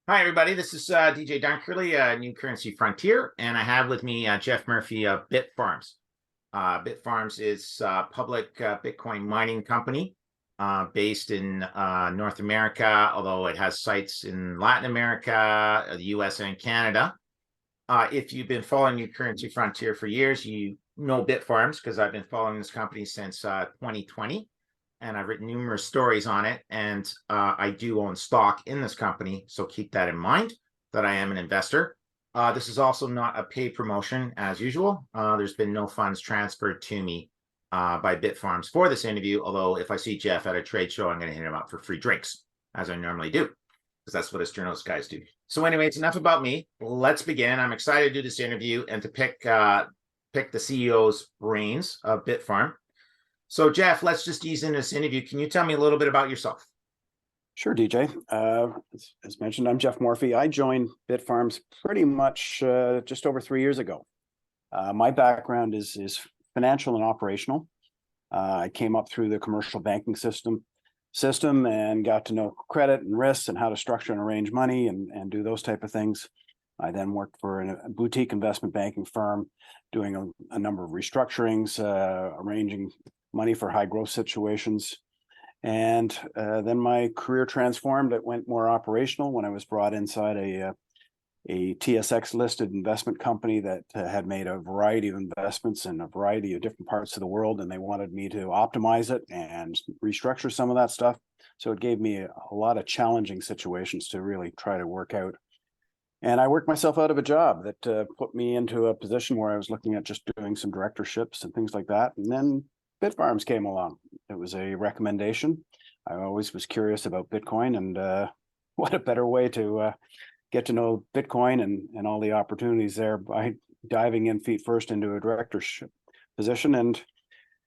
Hi, everybody. This is DJ Don Curley, New Currency Frontier, and I have with me Geoff Murphy of Bitfarms. Bitfarms is a public Bitcoin mining company based in North America, although it has sites in Latin America, the US, and Canada. If you've been following New Currency Frontier for years, you know Bitfarms because I've been following this company since 2020. And I've written numerous stories on it. And I do own stock in this company, so keep that in mind that I am an investor. This is also not a paid promotion as usual. There's been no funds transferred to me by Bitfarms for this interview, although if I see Geoff at a trade show, I'm going to hit him up for free drinks, as I normally do, because that's what us journalist guys do. So anyway, it's enough about me. Let's begin. I'm excited to do this interview and to pick the CEO's brains of Bitfarm. So, Geoff, let's just ease into this interview. Can you tell me a little bit about yourself? Sure, DJ. As mentioned, I'm Geoff Murphy. I joined Bitfarms pretty much just over 3 years ago. My background is financial and operational. I came up through the commercial banking system and got to know credit and risks and how to structure and arrange money and do those type of things. I then worked for a boutique investment banking firm, doing a number of restructurings, arranging money for high growth situations. And then my career transformed. It went more operational when I was brought inside a TSX listed investment company that had made a variety of investments in a variety of different parts of the world. And they wanted me to optimize it and restructure some of that stuff. So it gave me a lot of challenging situations to really try to work out. And I worked myself out of a job that put me into a position where I was looking at just doing some directorships and things like that. And then Bitfarms came along. It was a recommendation. I always was curious about Bitcoin, and what a better way to get to know Bitcoin and all the opportunities there by diving in feet first into a directorship position. And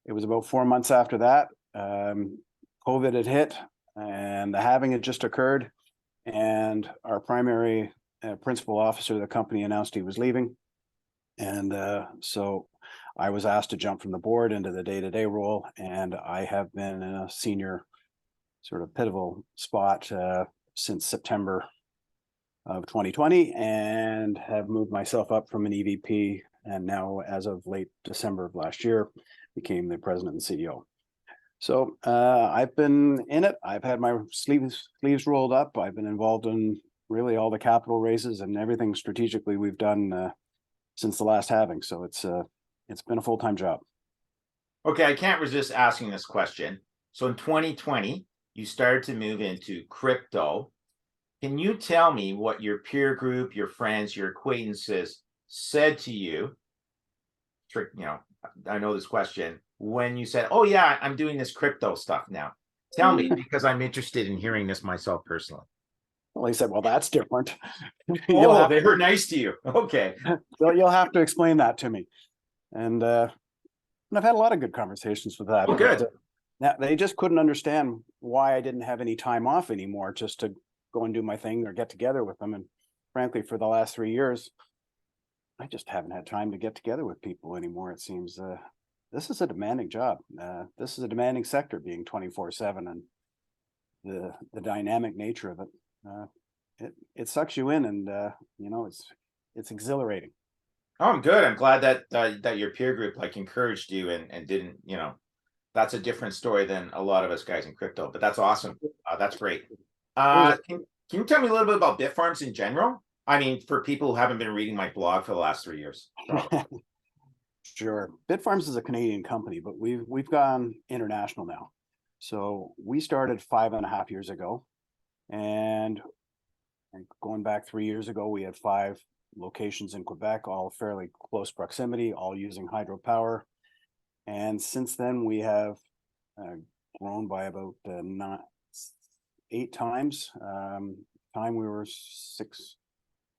it was about 4 months after that, COVID had hit, and the halving had just occurred, and our primary principal officer of the company announced he was leaving. And so I was asked to jump from the board into the day-to-day role, and I have been in a senior sort of pivotal spot since September of 2020, and have moved myself up from an EVP, and now, as of late December of last year, became the president and CEO. So I've been in it. I've had my sleeves rolled up. I've been involved in really all the capital raises and everything strategically we've done since the last halving. So it's been a full-time job. Okay, I can't resist asking this question. So in 2020, you started to move into crypto. Can you tell me what your peer group, your friends, your acquaintances said to you? I know this question when you said, "Oh yeah, I'm doing this crypto stuff now." Tell me, because I'm interested in hearing this myself personally. Well, he said, "Well, that's different." Oh, they were nice to you. Okay. You'll have to explain that to me. And I've had a lot of good conversations with that. Oh, good. Now, they just couldn't understand why I didn't have any time off anymore just to go and do my thing or get together with them. And frankly, for the last 3 years, I just haven't had time to get together with people anymore. It seems this is a demanding job. This is a demanding sector, being 24/7, and the dynamic nature of it. It sucks you in, and it's exhilarating. Oh, I'm good. I'm glad that your peer group like encouraged you and didn't, that's a different story than a lot of us guys in crypto, but that's awesome. That's great. Can you tell me a little bit about Bitfarms in general? I mean, for people who haven't been reading my blog for the last 3 years. Sure. Bitfarms is a Canadian company, but we've gone international now. So we started 5.5 years ago, and going back 3 years ago, we had 5 locations in Quebec, all fairly close proximity, all using hydropower. And since then, we have grown by about 8 times. Time we were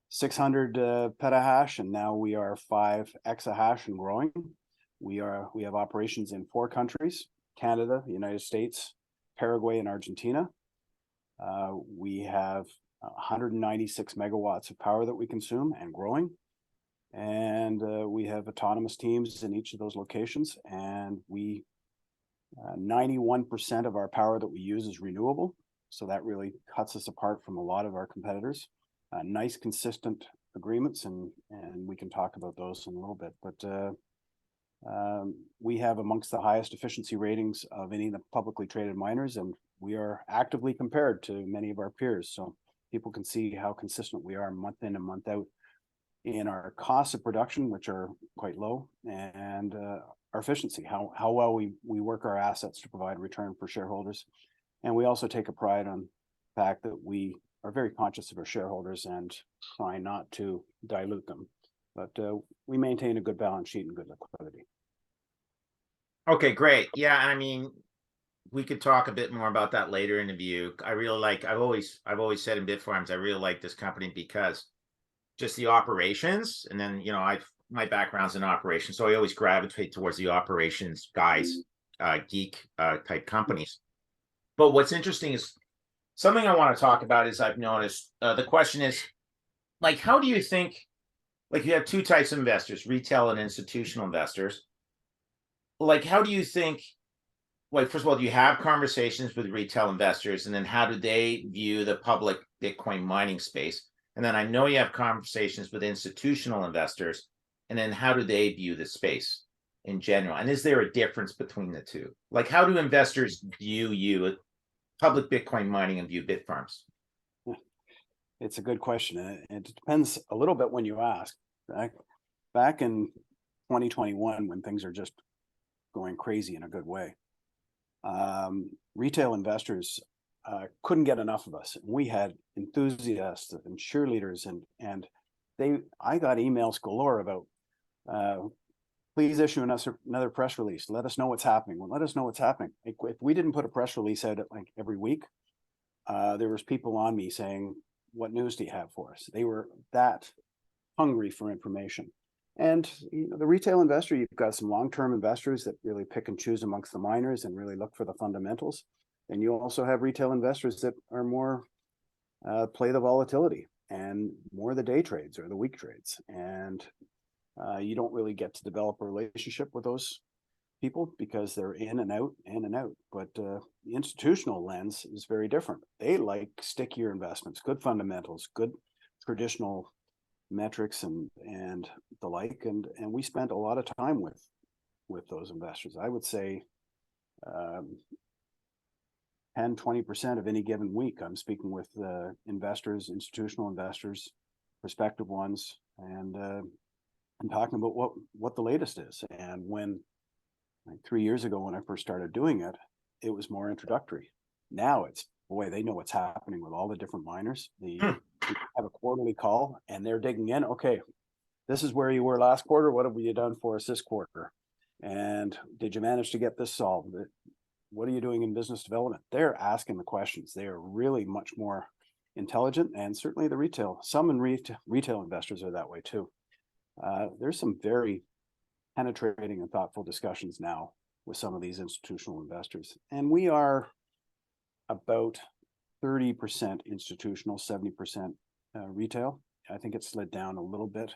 600 petahash, and now we are 5 exahash and growing. We have operations in 4 countries: Canada, the United States, Paraguay, and Argentina. We have 196 megawatts of power that we consume and growing. And we have autonomous teams in each of those locations. And 91% of our power that we use is renewable. So that really cuts us apart from a lot of our competitors. nice, consistent agreements, and we can talk about those in a little bit. But we have amongst the highest efficiency ratings of any of the publicly traded miners, and we are actively compared to many of our peers. So people can see how consistent we are month in and month out in our costs of production, which are quite low, and our efficiency, how well we work our assets to provide return for shareholders. And we also take a pride on the fact that we are very conscious of our shareholders and try not to dilute them. But we maintain a good balance sheet and good liquidity. Okay, great. Yeah, I mean, we could talk a bit more about that later in the view. I really like, I've always said in Bitfarms, I really like this company because just the operations, and then, you know, my background's in operations, so I always gravitate towards the operations guys, geek type companies. But what's interesting is something I want to talk about is I've noticed the question is, like, how do you think, like, you have two types of investors, retail and institutional investors. Like, how do you think, like, first of all, do you have conversations with retail investors, and then how do they view the public Bitcoin mining space? And then I know you have conversations with institutional investors, and then how do they view the space in general? And is there a difference between the two? Like, how do investors view you, public Bitcoin mining, and view Bitfarms? It's a good question, and it depends a little bit when you ask. Back in 2021, when things are just going crazy in a good way, retail investors couldn't get enough of us. We had enthusiasts and cheerleaders, and I got emails galore about, please issue another press release. Let us know what's happening. Well, let us know what's happening. If we didn't put a press release out like every week, there was people on me saying, what news do you have for us? They were that hungry for information. And you know, the retail investor, you've got some long-term investors that really pick and choose amongst the miners and really look for the fundamentals. And you also have retail investors that are more play the volatility and more the day trades or the week trades. And you don't really get to develop a relationship with those people because they're in and out, in and out. But the institutional lens is very different. They like stickier investments, good fundamentals, good traditional metrics and the like. And we spent a lot of time with those investors. I would say 10-20% of any given week, I'm speaking with investors, institutional investors, prospective ones, and talking about what the latest is. And when, like 3 years ago, when I first started doing it, it was more introductory. Now it's, boy, they know what's happening with all the different miners. They have a quarterly call and they're digging in. Okay, this is where you were last quarter. What have you done for us this quarter? And did you manage to get this solved? What are you doing in business development? They're asking the questions. They are really much more intelligent, and certainly the retail, retail investors are that way too. There's some very penetrating and thoughtful discussions now with some of these institutional investors. And we are about 30% institutional, 70% retail. I think it slid down a little bit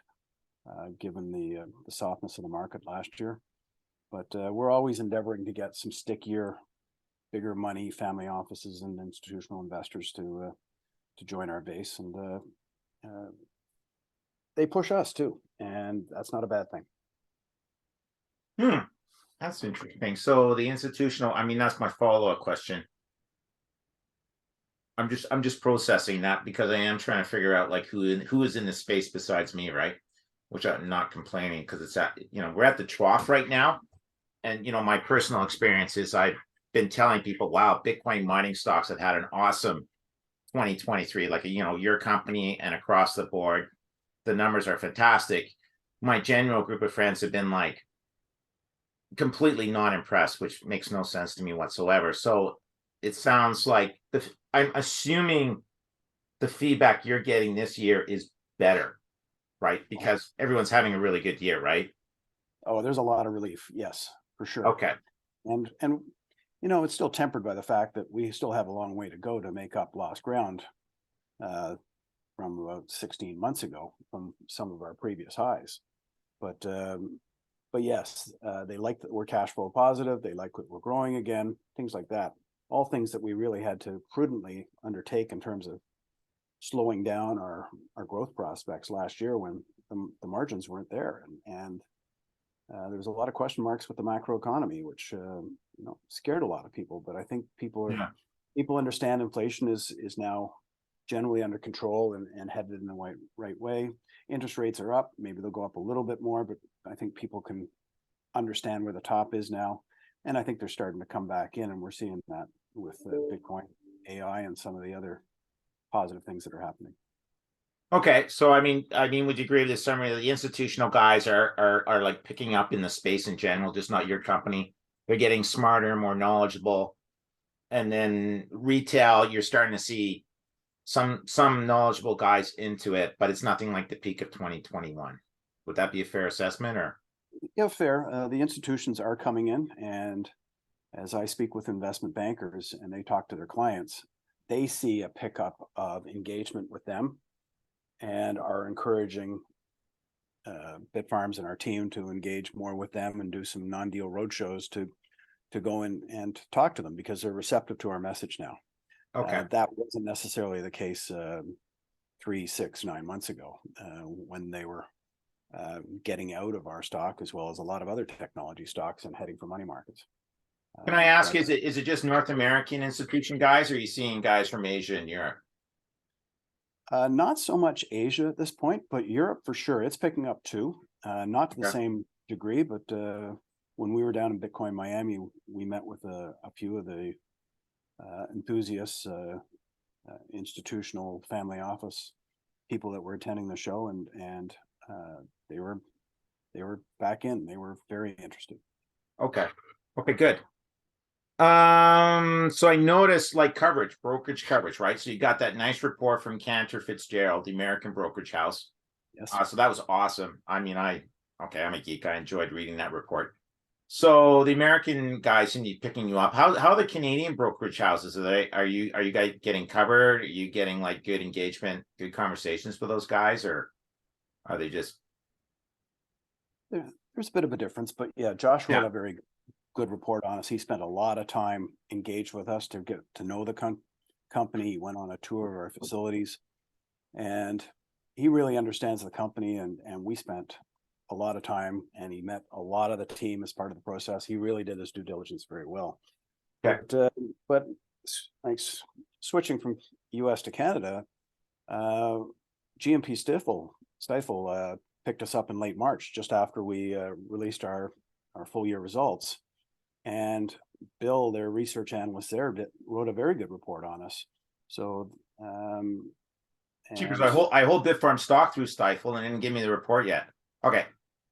given the softness of the market last year. But we're always endeavoring to get some stickier, bigger money, family offices and institutional investors to join our base. And they push us too. And that's not a bad thing. That's interesting. So the institutional, I mean, that's my follow-up question. I'm just processing that because I am trying to figure out like who is in the space besides me, right? Which I'm not complaining because it's at, you know, we're at the trough right now. And, you know, my personal experience is I've been telling people, wow, Bitcoin mining stocks have had an awesome 2023, like, you know, your company and across the board, the numbers are fantastic. My general group of friends have been like completely not impressed, which makes no sense to me whatsoever. So it sounds like I'm assuming the feedback you're getting this year is better, right? Because everyone's having a really good year, right? Oh, there's a lot of relief. Yes, for sure. Okay. And you know, it's still tempered by the fact that we still have a long way to go to make up lost ground from about 16 months ago from some of our previous highs. But yes, they like that we're cash flow positive. They like that we're growing again, things like that. All things that we really had to prudently undertake in terms of slowing down our growth prospects last year when the margins weren't there, and there was a lot of question marks with the macro economy, which scared a lot of people. But I think people understand inflation is now generally under control and headed in the right way. Interest rates are up. Maybe they'll go up a little bit more, but I think people can understand where the top is now. And I think they're starting to come back in, and we're seeing that with Bitcoin, AI, and some of the other positive things that are happening. Okay, so I mean, would you agree with this summary that the institutional guys are like picking up in the space in general, just not your company? They're getting smarter, more knowledgeable, and then retail, you're starting to see some knowledgeable guys into it, but it's nothing like the peak of 2021. Would that be a fair assessment, or? Yeah, fair. The institutions are coming in, and as I speak with investment bankers and they talk to their clients, they see a pickup of engagement with them and are encouraging Bitfarms and our team to engage more with them and do some non-deal roadshows to go in and talk to them, because they're receptive to our message now. Okay. That wasn't necessarily the case 3, 6, 9 months ago when they were getting out of our stock, as well as a lot of other technology stocks, and heading for money markets. Can I ask, is it just North American institution guys, or are you seeing guys from Asia and Europe? Not so much Asia at this point, but Europe for sure. It's picking up too. Not to the same degree, but when we were down in Bitcoin Miami, we met with a few of the enthusiasts, institutional family office people that were attending the show, and they were back in. They were very interested. Okay, good. So I noticed like brokerage coverage, right? So you got that nice report from Cantor Fitzgerald, the American brokerage house. Yes. So that was awesome. I mean, I'm a geek. I enjoyed reading that report. So the American guys seem to be picking you up. How are the Canadian brokerage houses? Are you guys getting covered? Are you getting like good engagement, good conversations with those guys, or are they just? There's a bit of a difference, but yeah, Josh wrote a very good report on us. He spent a lot of time engaged with us to get to know the company. He went on a tour of our facilities, and he really understands the company, and we spent a lot of time, and he met a lot of the team as part of the process. He really did his due diligence very well. Okay. But like switching from US to Canada, GMP Stifel picked us up in late March, just after we released our full year results. And Bill, their research analyst there, wrote a very good report on us. So, Cheapers, I hold Bitfarm stock through Stifel and didn't give me the report yet. Okay,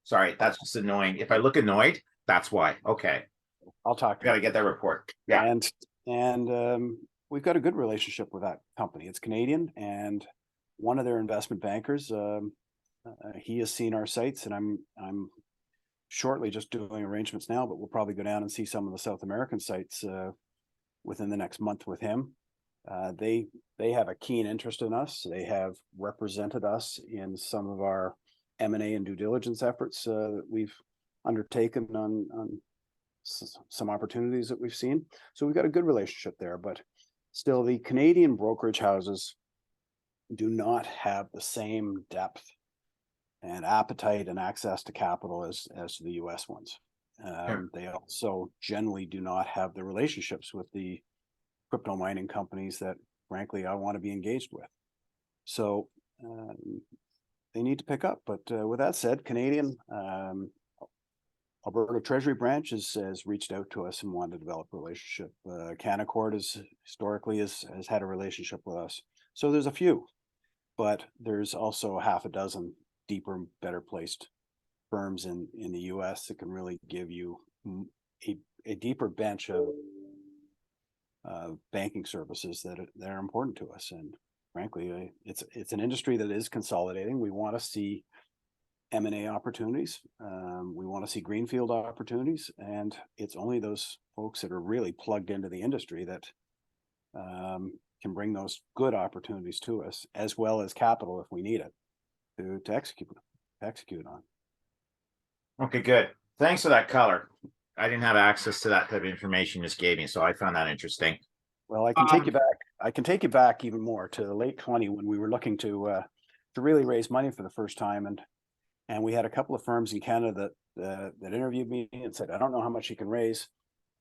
sorry, that's just annoying. If I look annoyed, that's why. Okay, I'll talk. Got to get that report. Yeah, and we've got a good relationship with that company. It's Canadian, and one of their investment bankers, he has seen our sites, and I'm shortly just doing arrangements now, but we'll probably go down and see some of the South American sites within the next month with him. They have a keen interest in us. They have represented us in some of our M&A and due diligence efforts that we've undertaken on some opportunities that we've seen. So we've got a good relationship there, but still the Canadian brokerage houses do not have the same depth and appetite and access to capital as the US ones. They also generally do not have the relationships with the crypto mining companies that, frankly, I want to be engaged with. So they need to pick up. But with that said, Canadian Alberta Treasury branch has reached out to us and wanted to develop a relationship. Cantor historically has had a relationship with us. So there's a few, but there's also half a dozen deeper, better placed firms in the US that can really give you a deeper bench of banking services that are important to us. And frankly, it's an industry that is consolidating. We want to see M&A opportunities. We want to see greenfield opportunities, and it's only those folks that are really plugged into the industry that can bring those good opportunities to us, as well as capital if we need it to execute on. Okay, good. Thanks for that color. I didn't have access to that type of information you just gave me, so I found that interesting. Well, I can take you back I can take you back even more to the late 20 when we were looking to really raise money for the first time, and we had a couple of firms in Canada that interviewed me and said, I don't know how much you can raise.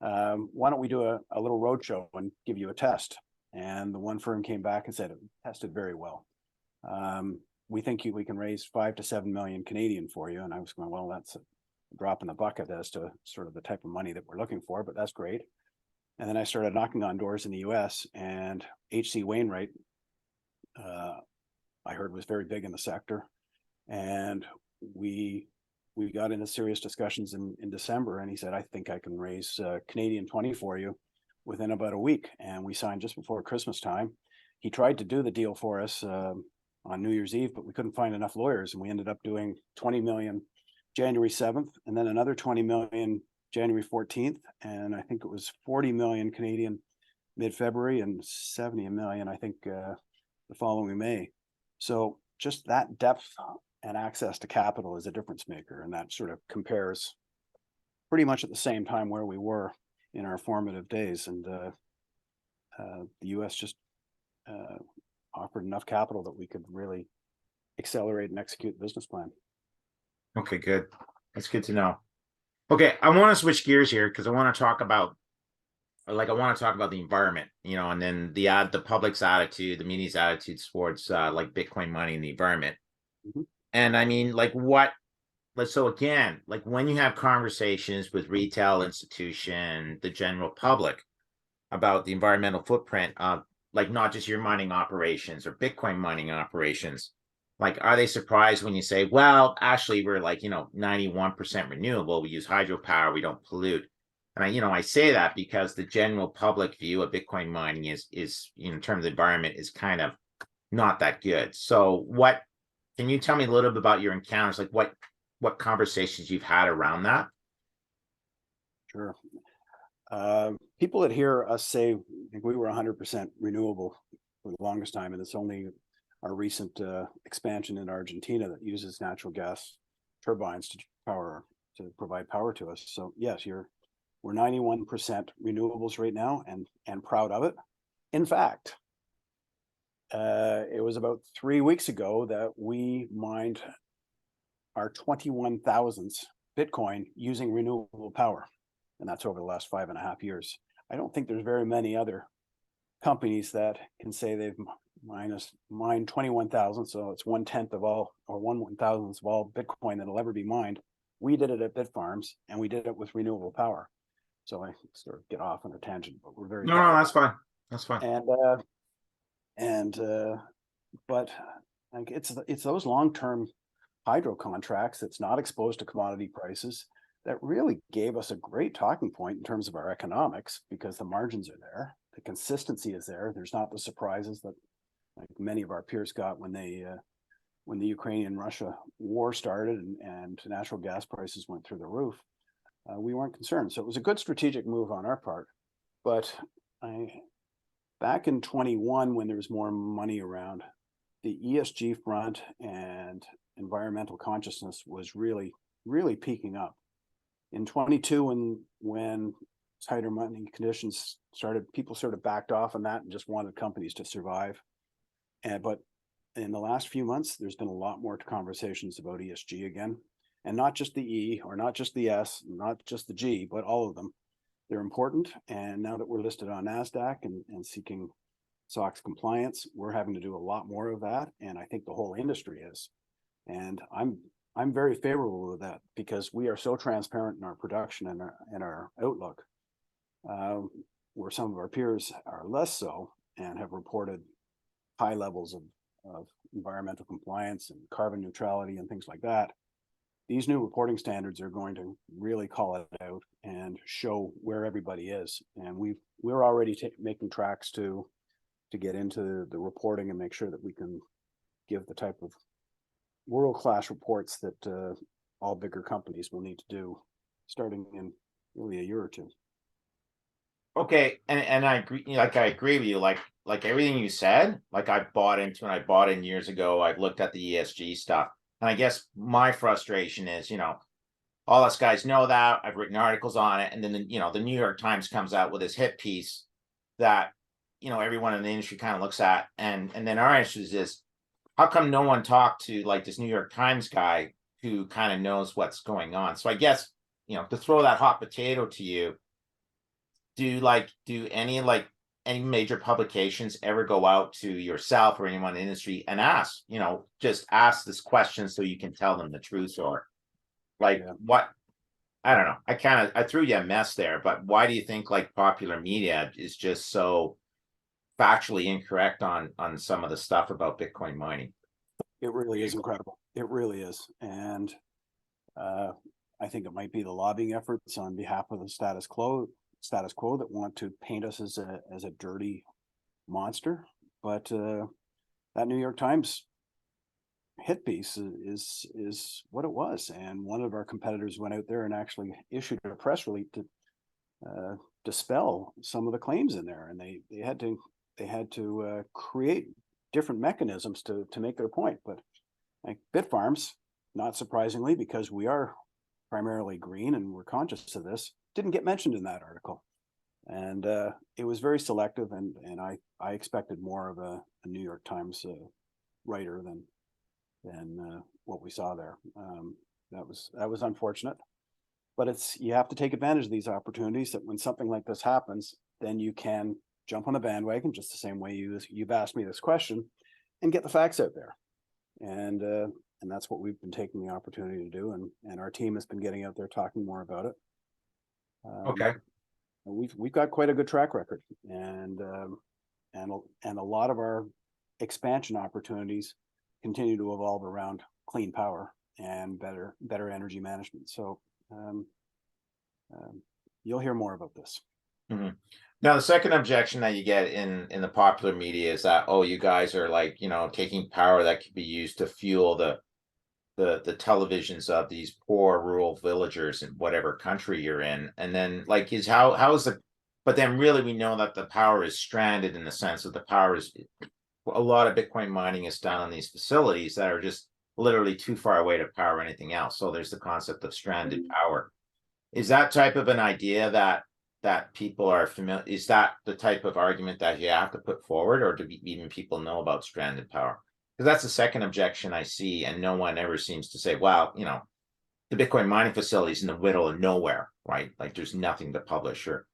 Why don't we do a little roadshow and give you a test? And the one firm came back and said it tested very well. We think we can raise 5 to 7 million Canadian for you. And I was going, well, that's a drop in the bucket as to sort of the type of money that we're looking for, but that's great. And then I started knocking on doors in the US, and H.C. Wainwright, I heard, was very big in the sector. And we got into serious discussions in December, and he said, I think I can raise Canadian 20 for you within about a week. And we signed just before Christmas time. He tried to do the deal for us on New Year's Eve, but we couldn't find enough lawyers, and we ended up doing 20 million January 7th, and then another 20 million January 14th, and I think it was 40 million Canadian mid-February and 70 million, I think, the following May. So just that depth and access to capital is a difference maker, and that sort of compares pretty much at the same time where we were in our formative days. And the US just offered enough capital that we could really accelerate and execute the business plan. Okay, good. That's good to know. Okay, I want to switch gears here because I want to talk about the environment, and then the public's attitude, the media's attitudes towards like Bitcoin mining and the environment. Mhm. And I mean, so again, like when you have conversations with retail institution, the general public about the environmental footprint of like not just your mining operations or Bitcoin mining operations, like, are they surprised when you say, well, actually, we're like, 91% renewable. We use hydropower. We don't pollute. And I say that because the general public view of Bitcoin mining is in terms of environment is kind of not that good. So can you tell me a little bit about your encounters? Like what conversations you've had around that? Sure. People that hear us say, I think we were 100% renewable for the longest time, and it's only our recent expansion in Argentina that uses natural gas turbines to provide power to us. So yes, we're 91% renewables right now, and proud of it. In fact, it was about 3 weeks ago that we mined our 21,000th Bitcoin using renewable power, and that's over the last 5.5 years. I don't think there's very many other companies that can say they've mined 21,000, so it's 1/10 of all, or 1/1000th of all Bitcoin that'll ever be mined. We did it at Bitfarms, and we did it with renewable power. So I sort of get off on a tangent, but we're very No, that's fine. That's fine. But like it's those long-term hydro contracts that's not exposed to commodity prices that really gave us a great talking point in terms of our economics, because the margins are there, the consistency is there. There's not the surprises that like many of our peers got when the Ukrainian-Russia war started and natural gas prices went through the roof. We weren't concerned. So it was a good strategic move on our part. But back in 21, when there was more money around, the ESG front and environmental consciousness was really, really peaking up. In 22, when tighter money conditions started, people sort of backed off on that and just wanted companies to survive. But in the last few months, there's been a lot more conversations about ESG again, and not just the E, or not just the S, not just the G, but all of them. They're important. And now that we're listed on NASDAQ and seeking SOX compliance, we're having to do a lot more of that. And I think the whole industry is. And I'm very favorable with that, because we are so transparent in our production and our outlook, where some of our peers are less so and have reported high levels of environmental compliance and carbon neutrality and things like that. These new reporting standards are going to really call it out and show where everybody is. And we're already making tracks to get into the reporting and make sure that we can give the type of world-class reports that all bigger companies will need to do starting in really a year or two. Okay, and I agree. I agree with you. Like everything you said, like I bought into, and I bought in years ago. I've looked at the ESG stuff, and I guess my frustration is, all us guys know that. I've written articles on it, and then the New York Times comes out with this hit piece that everyone in the industry kind of looks at, and then our answer is how come no one talked to like this New York Times guy who kind of knows what's going on? So I guess, to throw that hot potato to you, do any major publications ever go out to yourself or anyone in the industry and ask, just ask this question so you can tell them the truth, or like what? I don't know. I threw you a mess there, but why do you think like popular media is just so factually incorrect on some of the stuff about Bitcoin mining? It really is incredible. It really is. And I think it might be the lobbying efforts on behalf of the status quo that want to paint us as a dirty monster. But that New York Times hit piece is what it was. And one of our competitors went out there and actually issued a press release to dispel some of the claims in there. And they had to create different mechanisms to make their point. But like Bitfarms, not surprisingly, because we are primarily green and we're conscious of this, didn't get mentioned in that article. And it was very selective, and I expected more of a New York Times writer than what we saw there. That was unfortunate, but you have to take advantage of these opportunities, that when something like this happens, then you can jump on the bandwagon just the same way you've asked me this question, and get the facts out there. And that's what we've been taking the opportunity to do, and our team has been getting out there talking more about it. Okay. We've got quite a good track record, and a lot of our expansion opportunities continue to evolve around clean power and better energy management. So you'll hear more about this. Mm-hmm. Now, the second objection that you get in the popular media is that, oh, you guys are like, taking power that could be used to fuel the televisions of these poor rural villagers in whatever country you're in. And then like but then really we know that the power is stranded, in the sense that the power is, a lot of Bitcoin mining is done on these facilities that are just literally too far away to power anything else. So there's the concept of stranded power. Is that type of an idea that people are familiar? Is that the type of argument that you have to put forward, or do even people know about stranded power? Because that's the second objection I see, and no one ever seems to say, well, the Bitcoin mining facilities in the middle of nowhere, right? Like there's nothing to publish. Or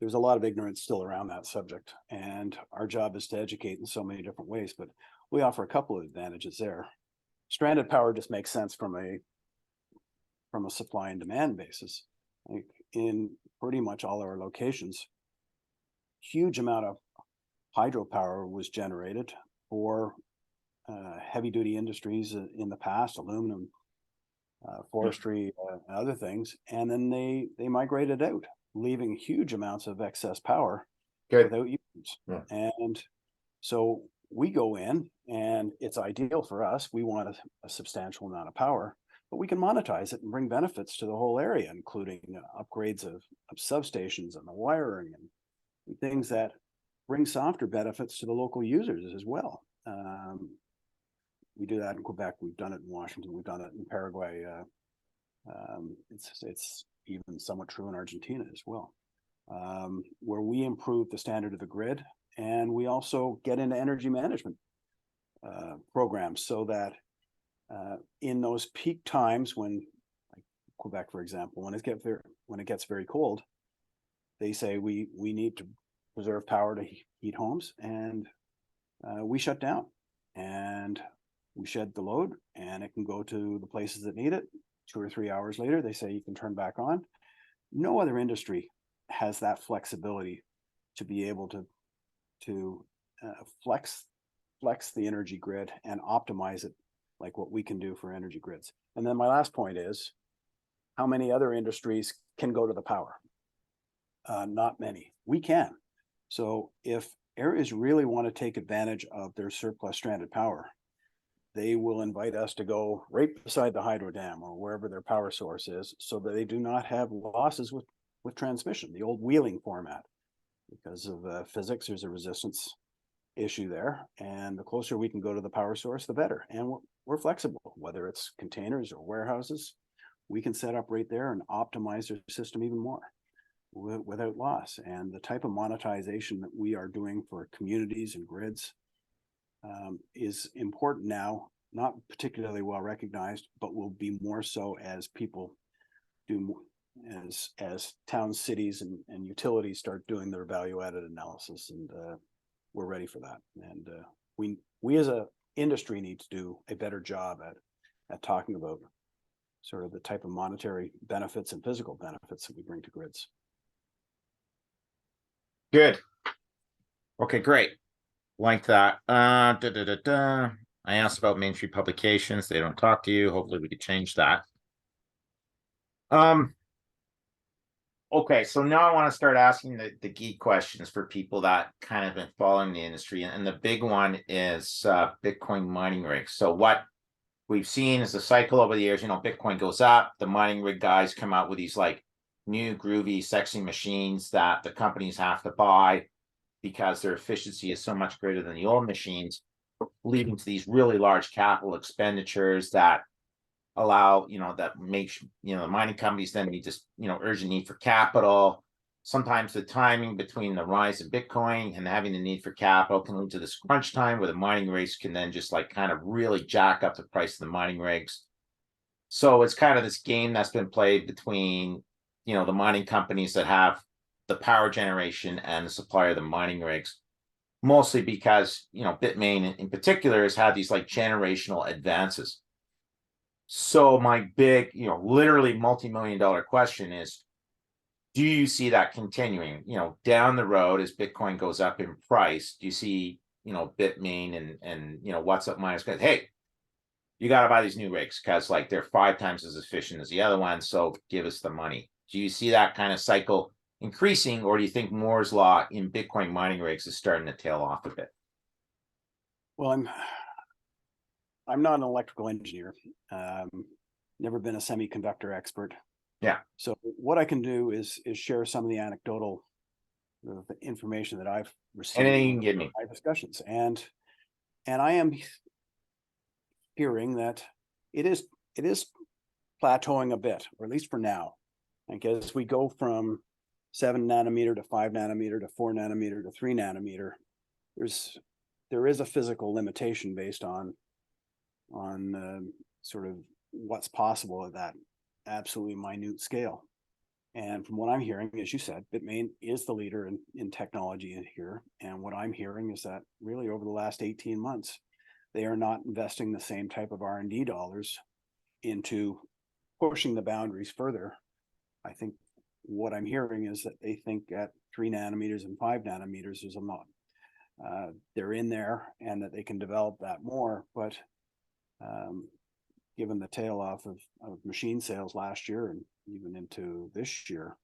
there's a lot of ignorance still around that subject, and our job is to educate in so many different ways, but we offer a couple of advantages there. Stranded power just makes sense from a supply and demand basis. Like in pretty much all our locations, huge amount of hydropower was generated for heavy duty industries in the past, aluminum, forestry, and other things. And then they migrated out, leaving huge amounts of excess power without use. Yeah. And so we go in, and it's ideal for us. We want a substantial amount of power, but we can monetize it and bring benefits to the whole area, including upgrades of substations and the wiring and things that bring softer benefits to the local users as well. We do that in Quebec. We've done it in Washington. We've done it in Paraguay. It's even somewhat true in Argentina as well, where we improve the standard of the grid, and we also get into energy management programs, so that in those peak times when, like Quebec, for example, when it gets very cold, they say we need to preserve power to heat homes, and we shut down and we shed the load, and it can go to the places that need it. 2 or 3 hours later, they say you can turn back on. No other industry has that flexibility to be able to flex the energy grid and optimize it like what we can do for energy grids. And then my last point is, how many other industries can go to the power? Not many. We can. So if areas really want to take advantage of their surplus stranded power, they will invite us to go right beside the hydro dam or wherever their power source is, so that they do not have losses with transmission, the old wheeling format. Because of physics, there's a resistance issue there, and the closer we can go to the power source, the better. And we're flexible, whether it's containers or warehouses. We can set up right there and optimize their system even more. without loss. And the type of monetization that we are doing for communities and grids is important now, not particularly well recognized, but will be more so as people do, as towns, cities, and utilities start doing their value added analysis. And we're ready for that. And we as a industry need to do a better job at talking about sort of the type of monetary benefits and physical benefits that we bring to grids. Good. Okay, great. Like that. I asked about Main Street publications. They don't talk to you. Hopefully we could change that. Okay, so now I want to start asking the geek questions for people that kind of been following the industry. And the big one is Bitcoin mining rigs. So what we've seen is a cycle over the years, Bitcoin goes up, the mining rig guys come out with these like new groovy, sexy machines that the companies have to buy because their efficiency is so much greater than the old machines, leading to these really large capital expenditures that allow, that makes, the mining companies then need this, urgent need for capital. Sometimes the timing between the rise of Bitcoin and having the need for capital can lead to this crunch time where the mining rigs can then just like kind of really jack up the price of the mining rigs. So it's kind of this game that's been played between, the mining companies that have the power generation and the supplier of the mining rigs, mostly because, Bitmain in particular has had these like generational advances. So my big, literally multi-million-dollar question is, do you see that continuing, down the road as Bitcoin goes up in price? Do you see, Bitmain and what's up miners goes, hey, you got to buy these new rigs because like they're 5 times as efficient as the other ones. So give us the money. Do you see that kind of cycle increasing, or do you think Moore's law in Bitcoin mining rigs is starting to tail off a bit? Well, I'm not an electrical engineer. Never been a semiconductor expert. Yeah. So what I can do is share some of the anecdotal information that I've received. Anything you can give me. My discussions, and I am hearing that it is plateauing a bit, or at least for now. Like as we go from 7 nanometer to 5 nanometer to 4 nanometer to 3 nanometer, there is a physical limitation based on sort of what's possible at that absolutely minute scale. And from what I'm hearing, as you said, Bitmain is the leader in technology in here. And what I'm hearing is that really over the last 18 months, they are not investing the same type of R&D dollars into pushing the boundaries further. I think what I'm hearing is that they think at 3 nanometers and 5 nanometers, there's a lot. They're in there and that they can develop that more. But given the tail off of machine sales last year and even into this year,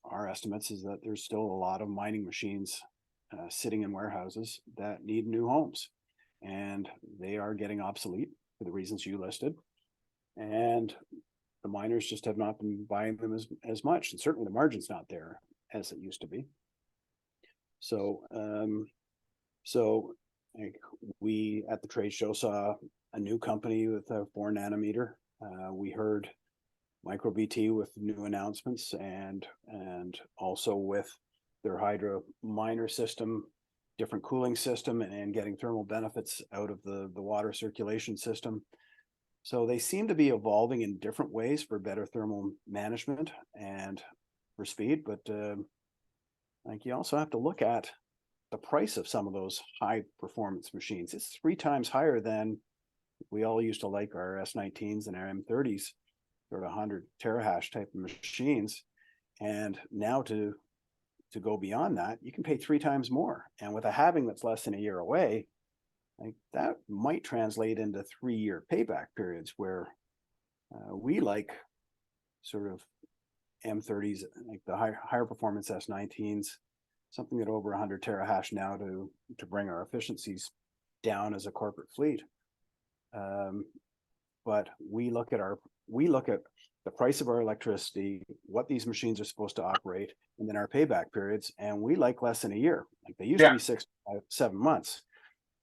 our estimates is that there's still a lot of mining machines sitting in warehouses that need new homes, and they are getting obsolete for the reasons you listed. And the miners just have not been buying them as much, and certainly the margin's not there as it used to be. So, like we at the trade show saw a new company with a 4 nanometer. We heard MicroBT with new announcements, and also with their hydro miner system, different cooling system, and getting thermal benefits out of the water circulation system. So they seem to be evolving in different ways for better thermal management and for speed. But like you also have to look at the price of some of those high performance machines. It's 3 times higher than we all used to like our S19s and our M30s, sort of 100 terahash type of machines. And now to go beyond that, you can pay 3 times more. And with a halving that's less than a year away, like that might translate into 3-year payback periods where we like sort of M30s, like the higher performance S19s, something at over 100 terahash now to bring our efficiencies down as a corporate fleet. But we look at the price of our electricity, what these machines are supposed to operate, and then our payback periods, and we like less than a year. Like they used to be 6, 5, 7 months.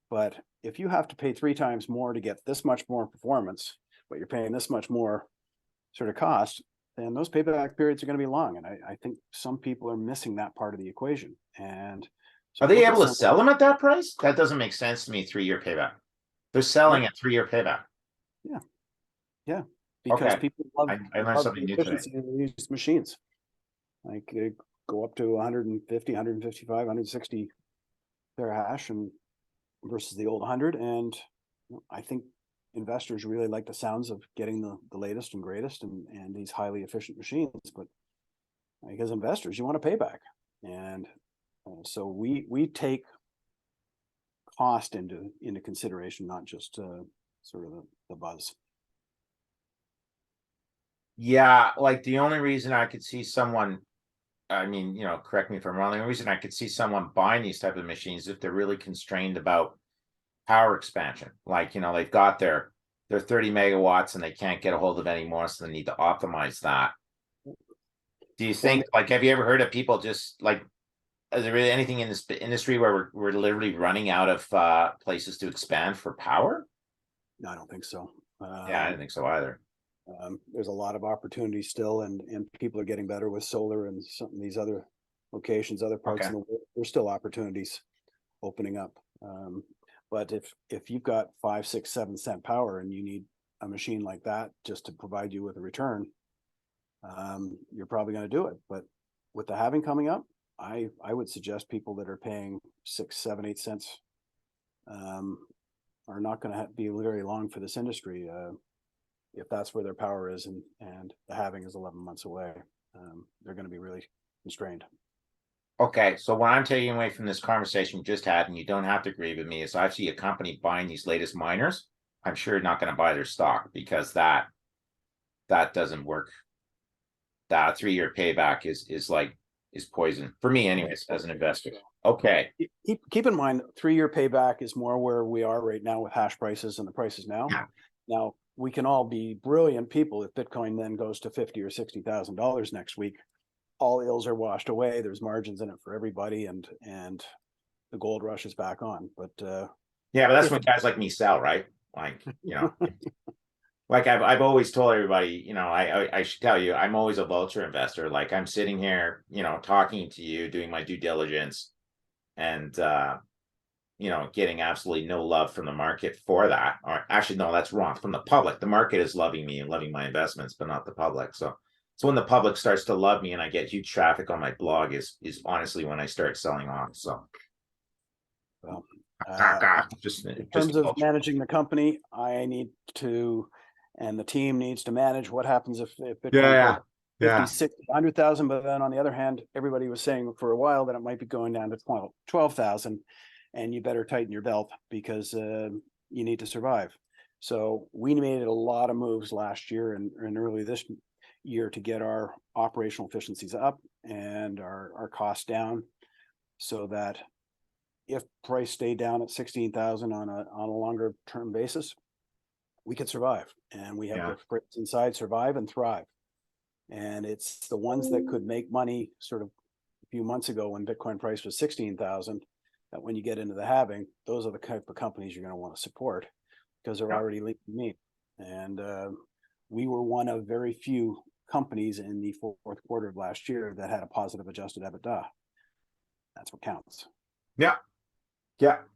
But if you have to pay 3 times more to get this much more performance, but you're paying this much more sort of cost, then those payback periods are going to be long. And I think some people are missing that part of the equation. And so Are they look at able to some, sell them at that price? That doesn't make sense to me. 3-year payback. They're selling yeah, at 3-year payback. yeah, because Okay, people love, I learned love the something new today. efficiency of these machines. Like they go up to 150, 155, 160 terahash and versus the old 100. And I think investors really like the sounds of getting the latest and greatest and these highly efficient machines. But like as investors, you want to pay back. And so we take cost into consideration, not just sort of the buzz. Yeah, like the only reason I could see someone, I mean, correct me if I'm wrong, the only reason I could see someone buying these type of machines if they're really constrained about power expansion. Like, they've got their 30 megawatts and they can't get a hold of any more, so they need to optimize that. Do you think, like, have you ever heard of people just like, is there really anything in this industry where we're literally running out of places to expand for power? No, I don't think so. Yeah, I didn't think so either. There's a lot of opportunities still, and people are getting better with solar and some of these other locations, other parts Okay. of the world. There's still opportunities opening up. But if you've got 5, 6, 7 cent power and you need a machine like that just to provide you with a return, you're probably going to do it. But with the halving coming up, I would suggest people that are paying 6, 7, 8 cents are not going to be very long for this industry. If that's where their power is and the halving is 11 months away, they're going to be really constrained. Okay, so what I'm taking away from this conversation we just had, and you don't have to agree with me, is I see a company buying these latest miners. I'm sure you're not going to buy their stock because that doesn't work. That 3-year payback is poison for me, anyways, as an investor. Okay. Keep in mind, 3-year payback is more where we are right now with hash prices and the prices now. Yeah. Now we can all be brilliant people if Bitcoin then goes to $50,000 or $60,000 next week. All ills are washed away. There's margins in it for everybody, and the gold rush is back on. But Yeah, but that's when guys like me sell, right? Like, like I've always told everybody, I should tell you, I'm always a vulture investor. Like I'm sitting here, talking to you, doing my due diligence, and getting absolutely no love from the market for that. Or actually, no, that's wrong. From the public, the market is loving me and loving my investments, but not the public. So when the public starts to love me and I get huge traffic on my blog is honestly when I start selling off. So well, just in terms of managing the company, I need to, and the team needs to manage what happens if Bitcoin goes 50, 60, 100,000. But then on the other hand, everybody was saying for a while that it might be going down to 12,000, and you better tighten your belt because you need to survive. So we made a lot of moves last year and early this year to get our operational efficiencies up and our costs down, so that if price stayed down at 16,000 on a longer term basis, we could survive. And we have the phrase inside: survive and thrive. And it's the ones that could make money sort of a few months ago when Bitcoin price was 16,000, that when you get into the halving, those are the type of companies you're going to want to support because they're already leaking meat. And we were one of very few companies in the fourth quarter of last year that had a positive adjusted EBITDA. That's what counts. Yeah.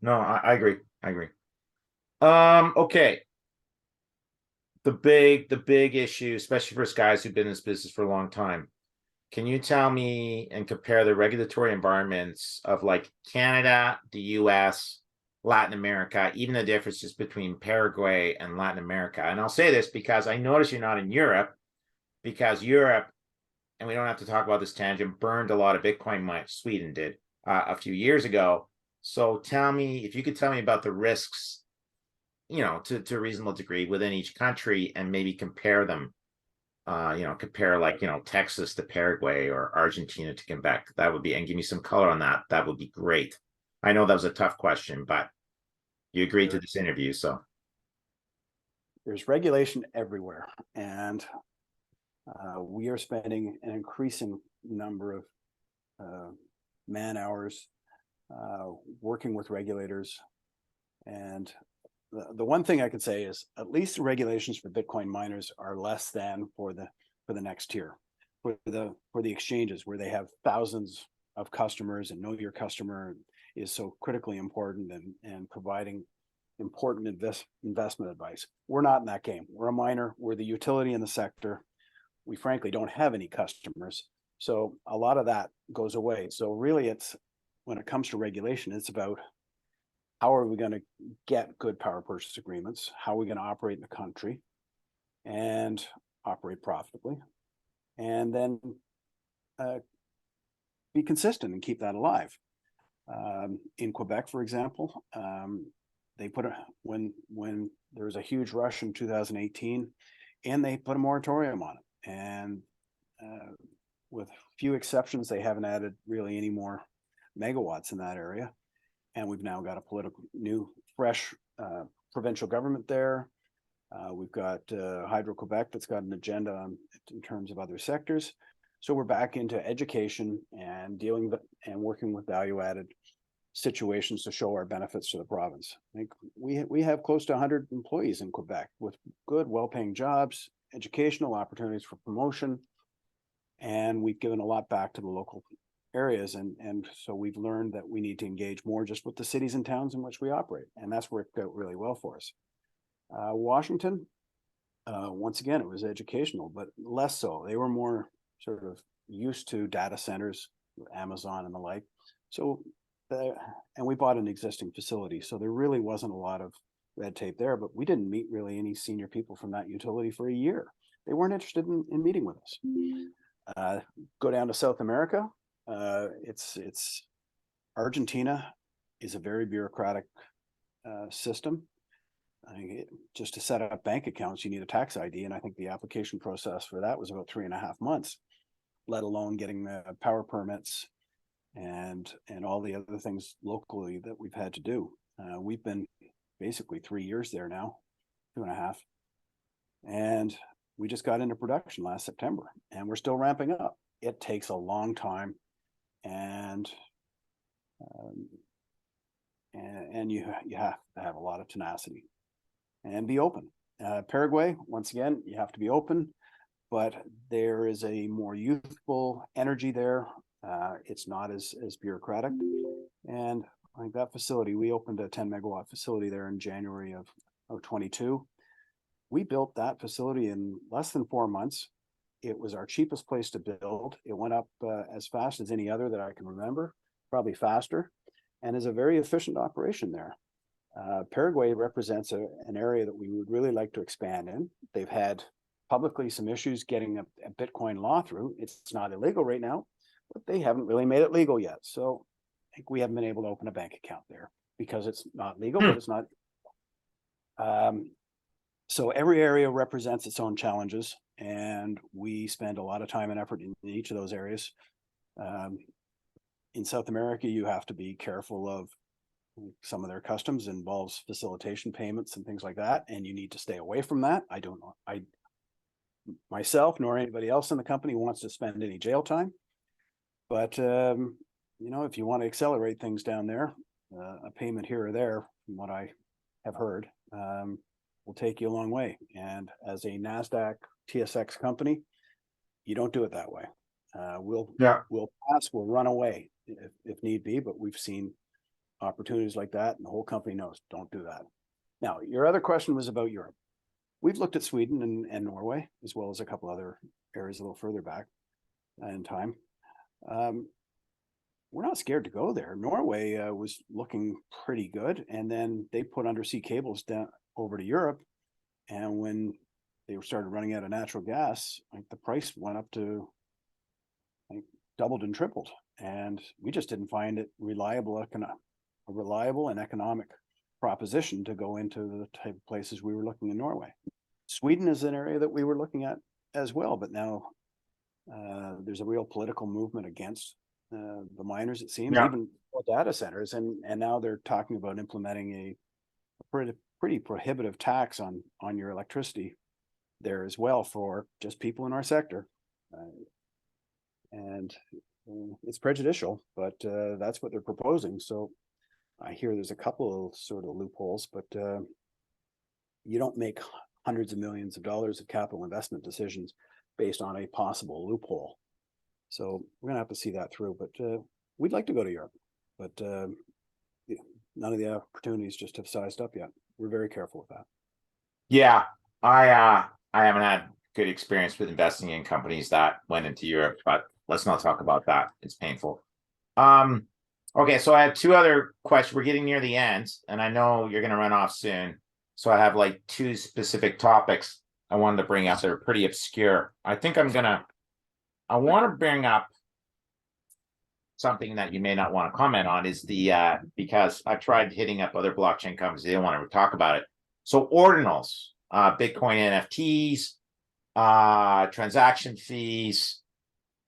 No, I agree. Okay. The big issue, especially for us guys who've been in this business for a long time. Can you tell me and compare the regulatory environments of like Canada, the US, Latin America, even the differences between Paraguay and Latin America? And I'll say this because I notice you're not in Europe, because Europe, and we don't have to talk about this tangent, burned a lot of Bitcoin. Sweden did a few years ago. So tell me, if you could tell me about the risks, to a reasonable degree within each country, and maybe compare them. Compare like, Texas to Paraguay or Argentina to Quebec. That would be, and give me some color on that. That would be great. I know that was a tough question, but you agreed to this interview, so. There's regulation everywhere, and we are spending an increasing number of man hours working with regulators. And the one thing I could say is at least the regulations for Bitcoin miners are less than for the for the next tier, for the exchanges where they have thousands of customers, and know your customer is so critically important, and providing important investment advice. We're not in that game. We're a miner. We're the utility in the sector. We frankly don't have any customers. So a lot of that goes away. So really it's, when it comes to regulation, it's about how are we going to get good power purchase agreements? How are we going to operate in the country and operate profitably? And then be consistent and keep that alive. In Quebec, for example, they put when there was a huge rush in 2018, and they put a moratorium on it. And with few exceptions, they haven't added really any more megawatts in that area. And we've now got a new, fresh provincial government there. We've got Hydro-Quebec that's got an agenda in terms of other sectors. So we're back into education and working with value-added situations to show our benefits to the province. I think we have close to 100 employees in Quebec with good, well-paying jobs, educational opportunities for promotion, and we've given a lot back to the local areas. And so we've learned that we need to engage more just with the cities and towns in which we operate, and that's worked out really well for us. Washington, once again, it was educational, but less so. They were more sort of used to data centers, Amazon and the like. So, and we bought an existing facility, so there really wasn't a lot of red tape there, but we didn't meet really any senior people from that utility for a year. They weren't interested in meeting with us. Go down to South America. It's Argentina is a very bureaucratic system. Just to set up bank accounts, you need a tax ID, and I think the application process for that was about 3.5 months, let alone getting the power permits and all the other things locally that we've had to do. We've been basically 3 years there now, 2.5, and we just got into production last September, and we're still ramping up. It takes a long time, and you have to have a lot of tenacity and be open. Paraguay, once again, you have to be open, but there is a more youthful energy there. It's not as bureaucratic. And I think that facility, we opened a 10 megawatt facility there in January of 22. We built that facility in less than 4 months. It was our cheapest place to build. It went up as fast as any other that I can remember, probably faster, and is a very efficient operation there. Paraguay represents an area that we would really like to expand in. They've had publicly some issues getting a Bitcoin law through. It's not illegal right now, but they haven't really made it legal yet. So I think we haven't been able to open a bank account there because it's not legal, but it's not. So every area represents its own challenges, and we spend a lot of time and effort in each of those areas. In South America, you have to be careful of some of their customs involves facilitation payments and things like that, and you need to stay away from that. I don't know. I myself nor anybody else in the company wants to spend any jail time, but if you want to accelerate things down there, a payment here or there, from what I have heard, will take you a long way. And as a NASDAQ TSX company, you don't do it that way. We'll pass, we'll run away if need be, but we've seen opportunities like that, and the whole company knows don't do that. Now, your other question was about Europe. We've looked at Sweden and Norway, as well as a couple other areas a little further back in time. We're not scared to go there. Norway was looking pretty good, and then they put undersea cables down over to Europe, and when they started running out of natural gas, like the price went up to doubled and tripled, and we just didn't find it a reliable and economic proposition to go into the type of places we were looking in Norway. Sweden is an area that we were looking at as well, but now there's a real political movement against the miners, it seems, even data centers, and now they're talking about implementing a pretty prohibitive tax on your electricity there as well for just people in our sector. And it's prejudicial, but that's what they're proposing. So I hear there's a couple of sort of loopholes, but you don't make hundreds of millions of dollars of capital investment decisions based on a possible loophole. So we're going to have to see that through, but we'd like to go to Europe, but none of the opportunities just have sized up yet. We're very careful with that. Yeah, I haven't had good experience with investing in companies that went into Europe, but let's not talk about that. It's painful. Okay, so I have two other questions. We're getting near the end, and I know you're going to run off soon. So I have like two specific topics I wanted to bring up that are pretty obscure. I want to bring up something that you may not want to comment on is because I've tried hitting up other blockchain companies, they don't want to talk about it. So ordinals, Bitcoin NFTs, transaction fees.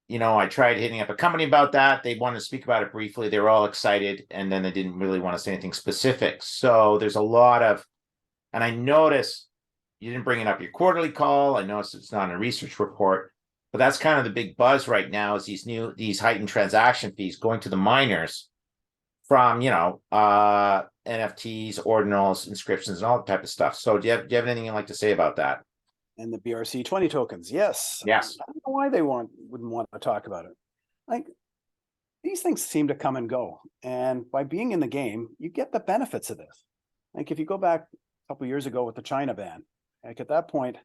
I tried hitting up a company about that. They wanted to speak about it briefly. They were all excited, and then they didn't really want to say anything specific. So there's a lot of, and I noticed you didn't bring it up your quarterly call. I noticed it's not in a research report, but that's kind of the big buzz right now is these heightened transaction fees going to the miners from, NFTs, ordinals, inscriptions, and all that type of stuff. So do you have anything you'd like to say about that? And the BRC20 tokens, yes. Yes. I don't know why they wouldn't want to talk about it. Like, these things seem to come and go. And by being in the game, you get the benefits of this. Like, if you go back a couple of years ago with the China ban, like at that point,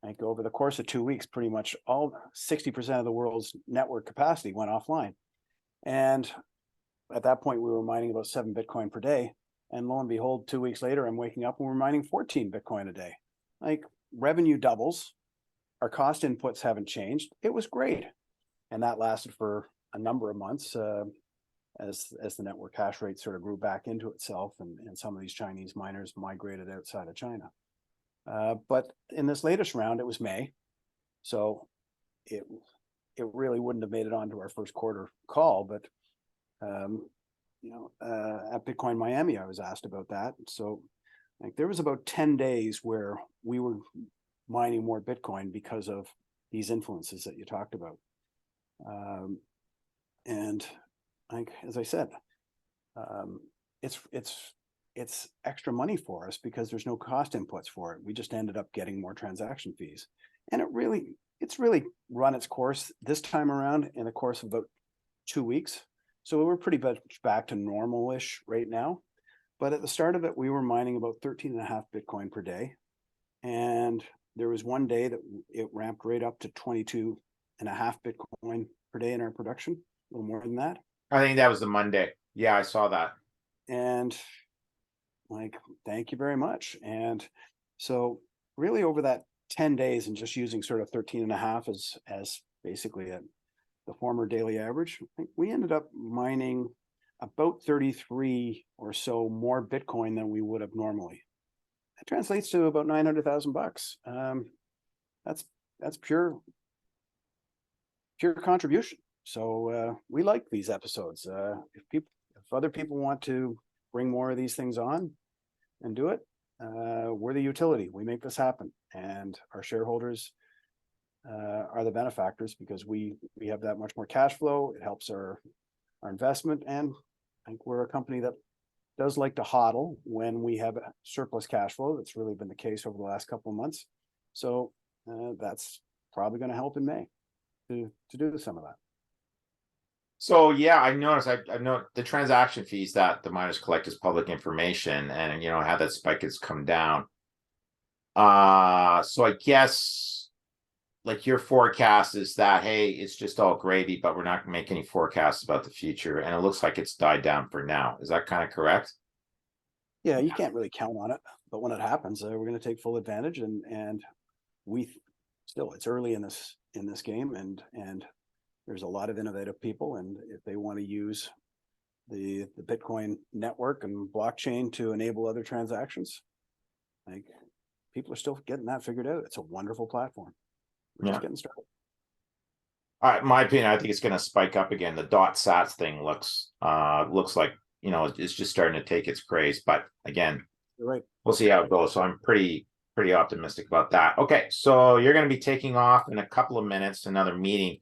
like over the course of 2 weeks, pretty much all 60% of the world's network capacity went offline. And at that point, we were mining about 7 Bitcoin per day. And lo and behold, 2 weeks later, I'm waking up and we're mining 14 Bitcoin a day. Like, revenue doubles. Our cost inputs haven't changed. It was great. And that lasted for a number of months as the network hash rate sort of grew back into itself and some of these Chinese miners migrated outside of China. But in this latest round, it was May. So it really wouldn't have made it onto our first quarter call. But, at Bitcoin Miami, I was asked about that. So like there was about 10 days where we were mining more Bitcoin because of these influences that you talked about. And like, as I said, it's extra money for us because there's no cost inputs for it. We just ended up getting more transaction fees. And it's really run its course this time around in the course of about 2 weeks. So we're pretty much back to normal-ish right now. But at the start of it, we were mining about 13.5 Bitcoin per day. And there was one day that it ramped right up to 22.5 Bitcoin per day in our production, a little more than that. I think that was the Monday. Yeah, I saw that. And like, thank you very much. And so really over that 10 days and just using sort of 13.5 as basically the former daily average, we ended up mining about 33 or so more Bitcoin than we would have normally. That translates to about $900,000. That's pure contribution. So we like these episodes. If other people want to bring more of these things on and do it, we're the utility. We make this happen, and our shareholders are the benefactors because we have that much more cash flow. It helps our investment, and I think we're a company that does like to hodl when we have a surplus cash flow. That's really been the case over the last couple of months. So that's probably going to help in May to do some of that. So yeah, I noticed. I know the transaction fees that the miners collect is public information, and how that spike has come down. So I guess like your forecast is that, hey, it's just all gravy, but we're not going to make any forecasts about the future, and it looks like it's died down for now. Is that kind of correct? Yeah, you can't really count on it, but when it happens, we're going to take full advantage. And it's early in this game, and there's a lot of innovative people, and if they want to use the Bitcoin network and blockchain to enable other transactions, like people are still getting that figured out. It's a wonderful platform. We're just getting started. All right, my opinion, I think it's going to spike up again. The dot sats thing looks like it's just starting to take its craze. But again, you're right. We'll see how it goes. So I'm pretty optimistic about that. Okay, so you're going to be taking off in a couple of minutes to another meeting.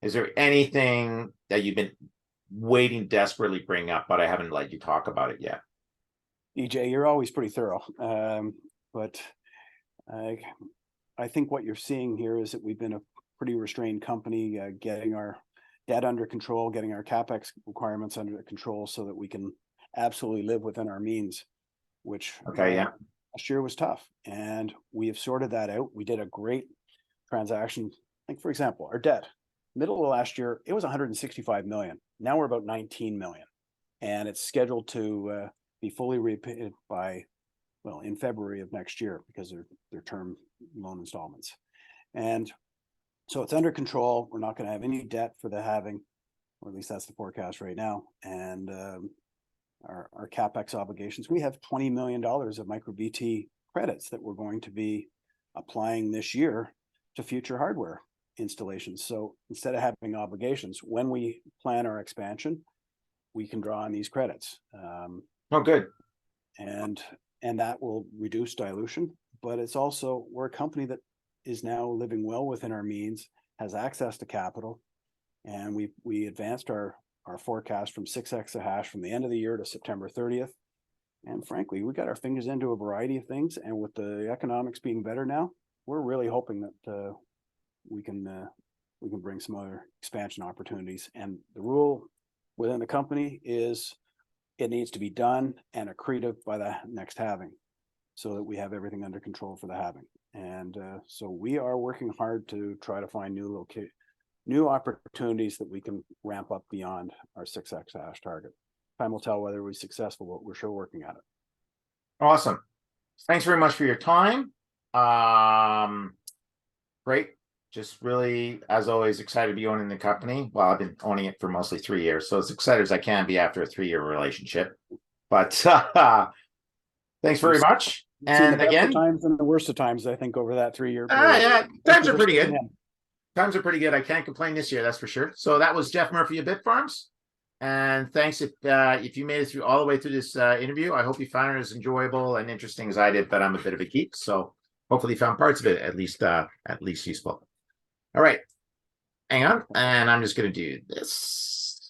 Is there anything that you've been waiting desperately to bring up, but I haven't let you talk about it yet? DJ, you're always pretty thorough. But I think what you're seeing here is that we've been pretty restrained company, getting our debt under control, getting our CapEx requirements under control so that we can absolutely live within our means, which Okay, yeah. last year was tough. And we have sorted that out. We did a great transaction. Like, for example, our debt, middle of last year, it was 165 million. Now we're about 19 million. And it's scheduled to be fully repaid by, well, in February of next year, because they're term loan installments. And so it's under control. We're not going to have any debt for the halving, or at least that's the forecast right now. And our CapEx obligations, we have $20 million of micro BT credits that we're going to be applying this year to future hardware installations. So instead of having obligations, when we plan our expansion, we can draw on these credits. Oh, good. And that will reduce dilution, but it's also, we're a company that is now living well within our means, has access to capital, and we advanced our forecast from 6 exahash from the end of the year to September 30th. And frankly, we got our fingers into a variety of things, and with the economics being better now, we're really hoping that we can bring some other expansion opportunities. And the rule within the company is it needs to be done and accretive by the next halving, so that we have everything under control for the halving. And so we are working hard to try to find new opportunities that we can ramp up beyond our 6 exahash target. Time will tell whether we're successful, but we're sure working at it. Awesome. Thanks very much for your time. Great. Just really, as always, excited to be owning the company. Well, I've been owning it for mostly 3 years, so as excited as I can be after a 3-year relationship. But thanks very much. And the again, times and the worst of times, I think, over that 3-year period. Yeah, times are pretty good. In. Times are pretty good. I can't complain this year, that's for sure. So that was Geoff Murphy of Bitfarms. And thanks if you made it through all the way through this interview. I hope you found it as enjoyable and interesting as I did, but I'm a bit of a geek, so hopefully you found parts of it at least useful. All right, hang on, and I'm just going to do this.